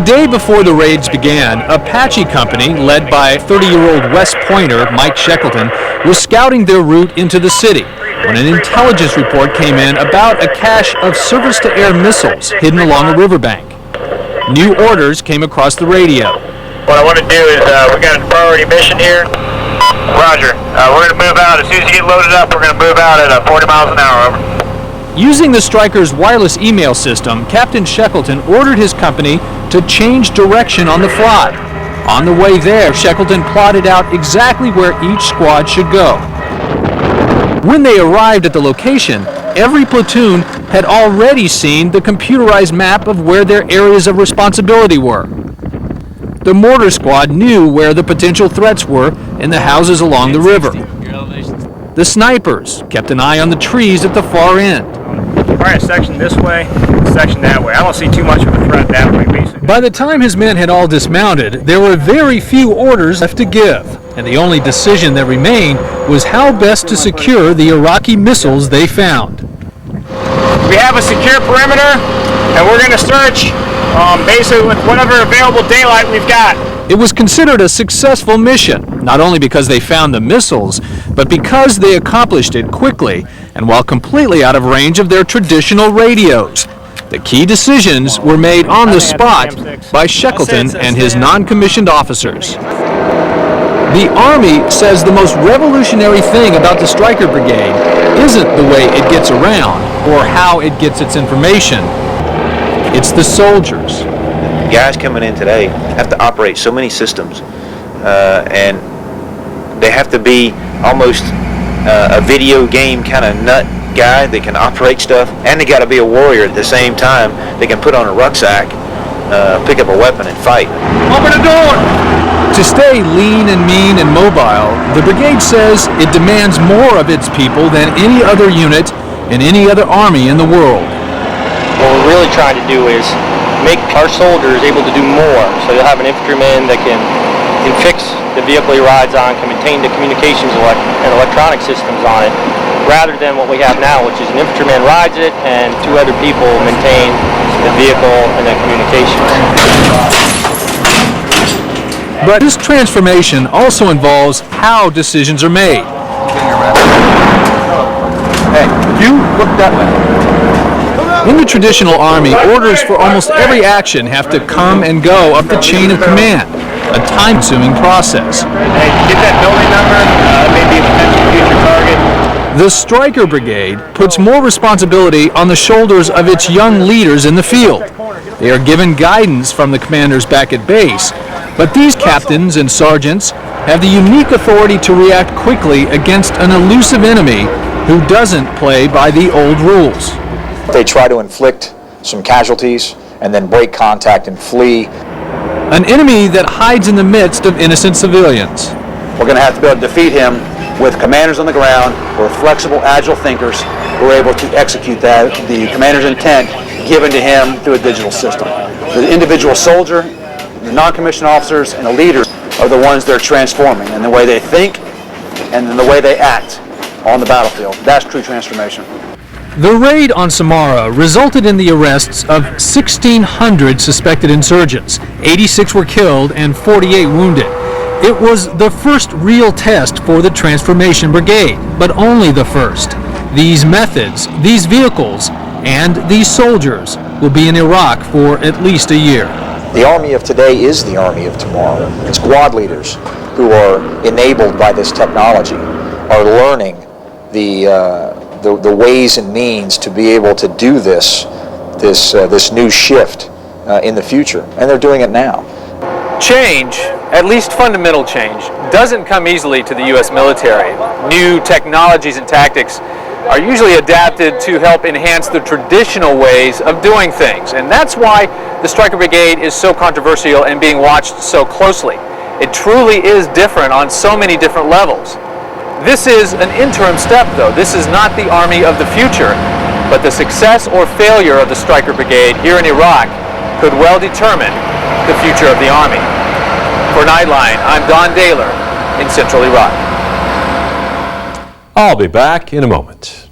The day before the raids began, Apache Company, led by 30-year-old West Pointer Mike Shackleton, was scouting their route into the city when an intelligence report came in about a cache of surface-to-air missiles hidden along a riverbank. New orders came across the radio. What I want to do is, we got a priority mission here. Roger. We're going to move out. As soon as you get loaded up, we're going to move out at 40 miles an hour. Over. Using the Stryker's wireless email system, Captain Shackleton ordered his company to change direction on the fly. On the way there, Shackleton plotted out exactly where each squad should go. When they arrived at the location, every platoon had already seen the computerized map of where their areas of responsibility were. The mortar squad knew where the potential threats were in the houses along the river. The snipers kept an eye on the trees at the far end. All right, section this way, section that way. I don't see too much of a threat that way, basically. By the time his men had all dismounted, there were very few orders left to give, and the only decision that remained was how best to secure the Iraqi missiles they found. We have a secure perimeter, and we're going to search basically with whatever available daylight we've got. It was considered a successful mission, not only because they found the missiles, but because they accomplished it quickly and while completely out of range of their traditional radios. The key decisions were made on the spot by Shackleton and his non-commissioned officers. The Army says the most revolutionary thing about the Stryker Brigade isn't the way it gets around or how it gets its information. It's the soldiers. Guys coming in today have to operate so many systems, and they have to be almost a video game kind of nut guy that can operate stuff, and they got to be a warrior at the same time. They can put on a rucksack, pick up a weapon, and fight. Open the door! To stay lean and mean and mobile, the brigade says it demands more of its people than any other unit in any other army in the world. What we're really trying to do is make our soldiers able to do more. So you'll have an infantryman that can fix the vehicle he rides on, can maintain the communications and electronic systems on it, rather than what we have now, which is an infantryman rides it and two other people maintain the vehicle and the communications. But this transformation also involves how decisions are made. Hey, you look that way. In the traditional Army, orders for almost every action have to come and go up the chain of command, a time-consuming process. Hey, get that building number, maybe a potential future target. The Stryker Brigade puts more responsibility on the shoulders of its young leaders in the field. They are given guidance from the commanders back at base, but these captains and sergeants have the unique authority to react quickly against an elusive enemy who doesn't play by the old rules. They try to inflict some casualties and then break contact and flee. An enemy that hides in the midst of innocent civilians. We're going to have to be able to defeat him with commanders on the ground who are flexible, agile thinkers who are able to execute that, the commander's intent given to him through a digital system. The individual soldier, the non-commissioned officers, and the leaders are the ones that are transforming in the way they think and in the way they act on the battlefield. That's true transformation. The raid on Samara resulted in the arrests of 1,600 suspected insurgents. 86 were killed and 48 wounded. It was the first real test for the Transformation Brigade, but only the first. These methods, these vehicles, and these soldiers will be in Iraq for at least a year. The Army of today is the Army of tomorrow. And squad leaders who are enabled by this technology are learning the ways and means to be able to do this new shift in the future, and they're doing it now. Change, at least fundamental change, doesn't come easily to the U.S. military. New technologies and tactics are usually adapted to help enhance the traditional ways of doing things, and that's why the Stryker Brigade is so controversial and being watched so closely. It truly is different on so many different levels. This is an interim step, though. This is not the Army of the future, but the success or failure of the Stryker Brigade here in Iraq could well determine the future of the Army. For Nightline, I'm Don Daler in Central Iraq. I'll be back in a moment.